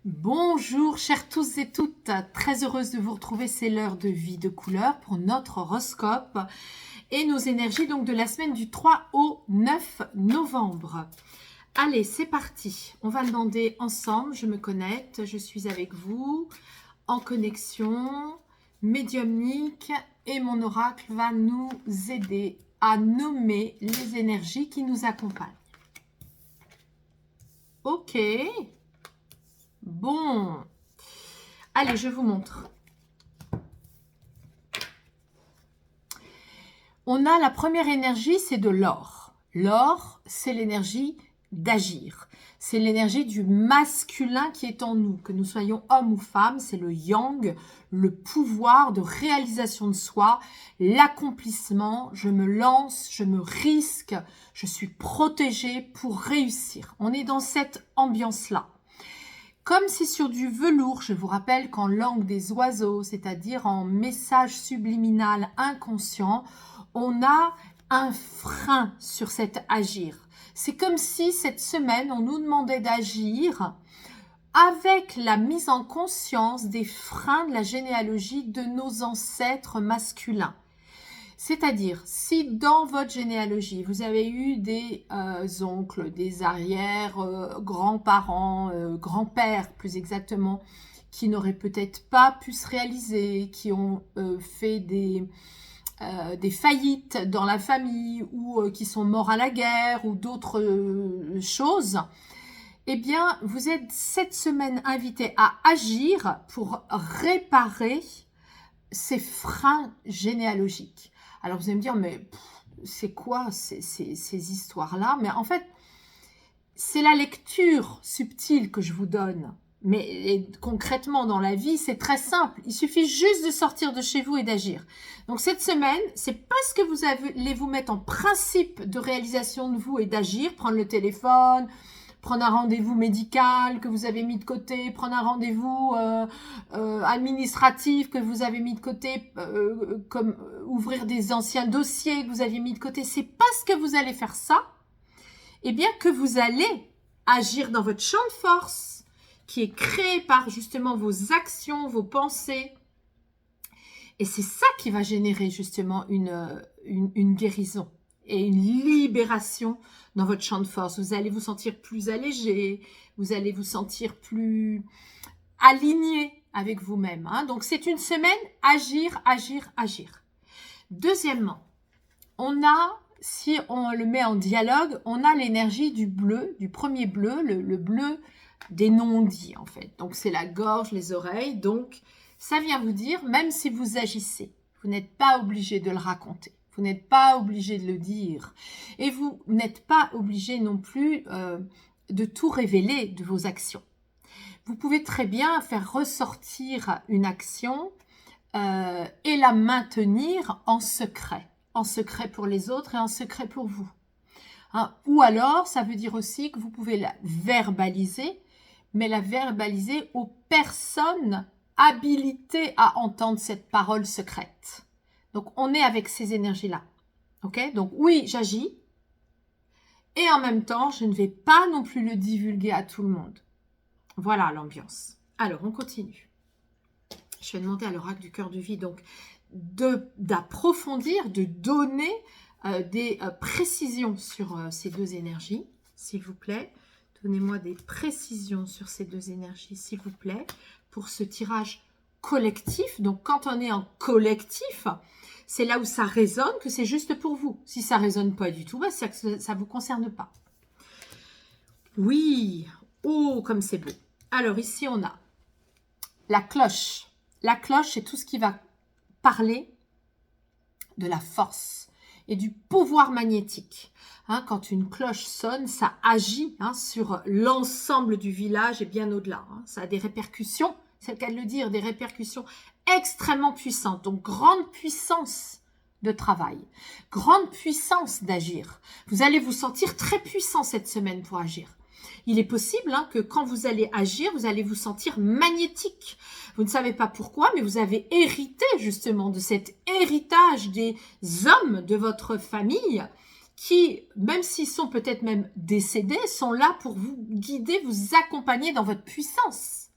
Bonjour chers tous et toutes, très heureuse de vous retrouver, c'est l'heure de vie de couleur pour notre horoscope et nos énergies donc de la semaine du 3 au 9 novembre. Allez, c'est parti, on va demander ensemble, je me connecte, je suis avec vous, en connexion, médiumnique et mon oracle va nous aider à nommer les énergies qui nous accompagnent. Ok. Bon, allez, je vous montre. On a la première énergie, c'est de l'or. L'or, c'est l'énergie d'agir. C'est l'énergie du masculin qui est en nous. Que nous soyons hommes ou femmes, c'est le yang, le pouvoir de réalisation de soi, l'accomplissement. Je me lance, je me risque, je suis protégée pour réussir. On est dans cette ambiance-là. Comme c'est sur du velours, je vous rappelle qu'en langue des oiseaux, c'est-à-dire en message subliminal inconscient, on a un frein sur cet agir. C'est comme si cette semaine, on nous demandait d'agir avec la mise en conscience des freins de la généalogie de nos ancêtres masculins. C'est-à-dire, si dans votre généalogie, vous avez eu des oncles, des arrière-grands-parents, grands-pères plus exactement, qui n'auraient peut-être pas pu se réaliser, qui ont fait des faillites dans la famille ou qui sont morts à la guerre ou d'autres choses, eh bien, vous êtes cette semaine invité à agir pour réparer ces freins généalogiques. Alors vous allez me dire, mais c'est quoi ces histoires-là? Mais en fait, c'est la lecture subtile que je vous donne. Mais concrètement, dans la vie, c'est très simple. Il suffit juste de sortir de chez vous et d'agir. Donc cette semaine, c'est parce que vous allez vous mettre en principe de réalisation de vous et d'agir, prendre le téléphone, prendre un rendez-vous médical que vous avez mis de côté, prendre un rendez-vous administratif que vous avez mis de côté, comme ouvrir des anciens dossiers que vous aviez mis de côté. C'est parce que vous allez faire ça, eh bien que vous allez agir dans votre champ de force, qui est créé par justement vos actions, vos pensées. Et c'est ça qui va générer justement une guérison et une libération dans votre champ de force. Vous allez vous sentir plus allégé, vous allez vous sentir plus aligné avec vous-même. Donc, c'est une semaine agir, agir, agir. Deuxièmement, on a, si on le met en dialogue, on a l'énergie du bleu, du premier bleu, le bleu des non-dits en fait. Donc, c'est la gorge, les oreilles. Donc, ça vient vous dire, même si vous agissez, vous n'êtes pas obligé de le raconter. Vous n'êtes pas obligé de le dire. Et vous n'êtes pas obligé non plus de tout révéler de vos actions. Vous pouvez très bien faire ressortir une action et la maintenir en secret pour les autres et en secret pour vous. Ou alors, ça veut dire aussi que vous pouvez la verbaliser, mais la verbaliser aux personnes habilitées à entendre cette parole secrète. Donc, on est avec ces énergies-là. Ok? Donc, oui, j'agis. Et en même temps, je ne vais pas non plus le divulguer à tout le monde. Voilà l'ambiance. Alors, on continue. Je vais demander à l'oracle du cœur de vie, donc, d'approfondir, de donner des précisions sur ces deux énergies, s'il vous plaît. Donnez-moi des précisions sur ces deux énergies, s'il vous plaît, pour ce tirage collectif. Donc, quand on est en collectif, c'est là où ça résonne, que c'est juste pour vous. Si ça ne résonne pas du tout, c'est que ça ne vous concerne pas. Oui, oh, comme c'est beau. Alors, ici, on a la cloche. La cloche, c'est tout ce qui va parler de la force et du pouvoir magnétique. Quand une cloche sonne, ça agit sur l'ensemble du village et bien au-delà. Ça a des répercussions, c'est le cas de le dire, des répercussions extrêmement puissantes. Donc, grande puissance de travail, grande puissance d'agir. Vous allez vous sentir très puissant cette semaine pour agir. Il est possible que quand vous allez agir, vous allez vous sentir magnétique. Vous ne savez pas pourquoi, mais vous avez hérité justement de cet héritage des hommes de votre famille qui, même s'ils sont peut-être même décédés, sont là pour vous guider, vous accompagner dans votre puissance.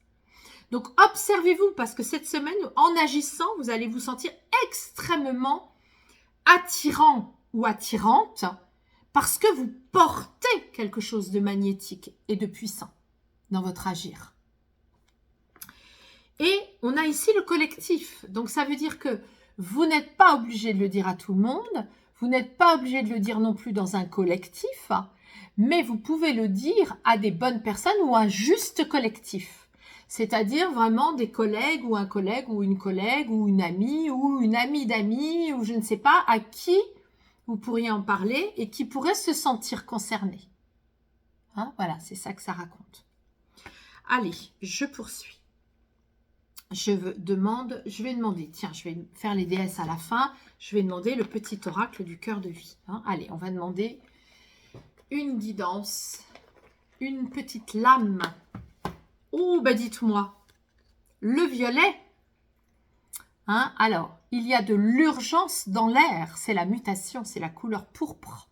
Donc, observez-vous parce que cette semaine, en agissant, vous allez vous sentir extrêmement attirant ou attirante parce que vous portez quelque chose de magnétique et de puissant dans votre agir. Et on a ici le collectif. Donc, ça veut dire que vous n'êtes pas obligé de le dire à tout le monde, vous n'êtes pas obligé de le dire non plus dans un collectif, mais vous pouvez le dire à des bonnes personnes ou un juste collectif. C'est-à-dire vraiment des collègues ou un collègue ou une amie d'amis ou je ne sais pas à qui vous pourriez en parler et qui pourrait se sentir concerné. Hein, voilà, c'est ça que ça raconte. Allez, je poursuis. Je vais demander, tiens, je vais faire les déesses à la fin, je vais demander le petit oracle du cœur de vie. Hein. Allez, on va demander une guidance, une petite lame. Oh, ben dites-moi, le violet. Hein, alors, il y a de l'urgence dans l'air, c'est la mutation, c'est la couleur pourpre.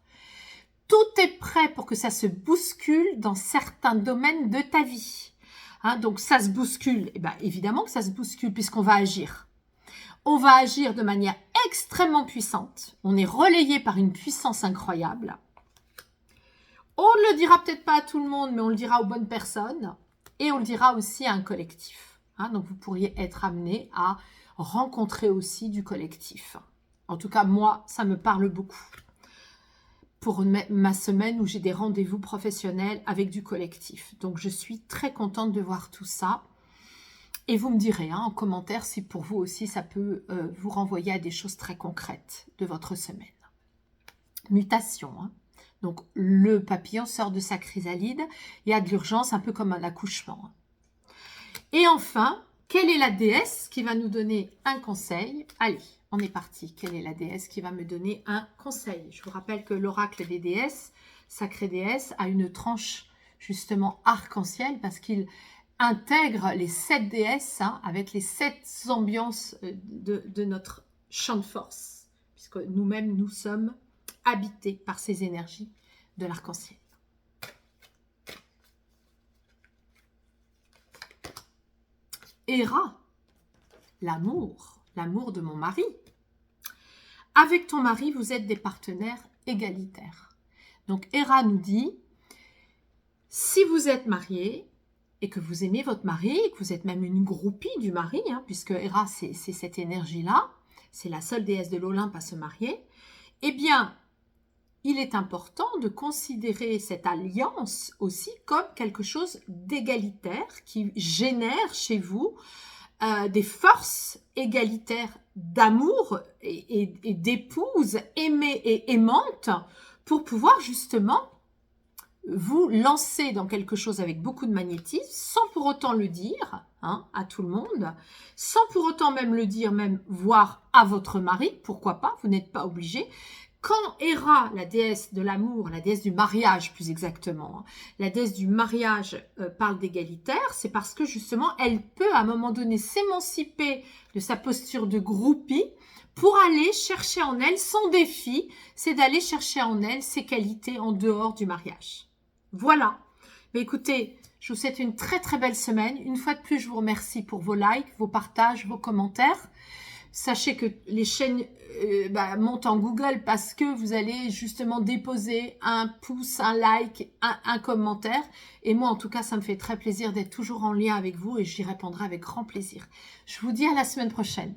Tout est prêt pour que ça se bouscule dans certains domaines de ta vie. Hein, donc, ça se bouscule. Eh bien, évidemment que ça se bouscule puisqu'on va agir. On va agir de manière extrêmement puissante. On est relayé par une puissance incroyable. On ne le dira peut-être pas à tout le monde, mais on le dira aux bonnes personnes. Et on le dira aussi à un collectif. Hein, donc, vous pourriez être amené à rencontrer aussi du collectif. En tout cas, moi, ça me parle beaucoup. Pour ma semaine où j'ai des rendez-vous professionnels avec du collectif. Donc, je suis très contente de voir tout ça. Et vous me direz en commentaire si pour vous aussi, ça peut vous renvoyer à des choses très concrètes de votre semaine. Mutation. Hein. Donc, le papillon sort de sa chrysalide. Il y a de l'urgence, un peu comme un accouchement. Et enfin, quelle est la déesse qui va nous donner un conseil? Allez, on est parti. Quelle est la déesse qui va me donner un conseil? Je vous rappelle que l'oracle des déesses, sacrée déesse, a une tranche justement arc-en-ciel parce qu'il intègre les 7 déesses hein, avec les 7 ambiances de notre champ de force. Puisque nous-mêmes, nous sommes habités par ces énergies de l'arc-en-ciel. Héra, l'amour de mon mari. Avec ton mari, vous êtes des partenaires égalitaires. Donc, Héra nous dit, si vous êtes marié et que vous aimez votre mari, que vous êtes même une groupie du mari, hein, puisque Héra, c'est cette énergie-là, c'est la seule déesse de l'Olympe à se marier, eh bien, il est important de considérer cette alliance aussi comme quelque chose d'égalitaire qui génère chez vous des forces égalitaires d'amour et d'épouse aimée et aimante pour pouvoir justement vous lancer dans quelque chose avec beaucoup de magnétisme sans pour autant le dire hein, à tout le monde, sans pour autant même le dire, même voir à votre mari, pourquoi pas, vous n'êtes pas obligé. Quand Héra, la déesse de l'amour, la déesse du mariage plus exactement, la déesse du mariage parle d'égalitaire, c'est parce que justement elle peut à un moment donné s'émanciper de sa posture de groupie pour aller chercher en elle, son défi, c'est d'aller chercher en elle ses qualités en dehors du mariage. Voilà. Mais écoutez, je vous souhaite une très très belle semaine. Une fois de plus, je vous remercie pour vos likes, vos partages, vos commentaires. Sachez que les chaînes montent en Google parce que vous allez justement déposer un pouce, un like, un commentaire. Et moi, en tout cas, ça me fait très plaisir d'être toujours en lien avec vous et j'y répondrai avec grand plaisir. Je vous dis à la semaine prochaine.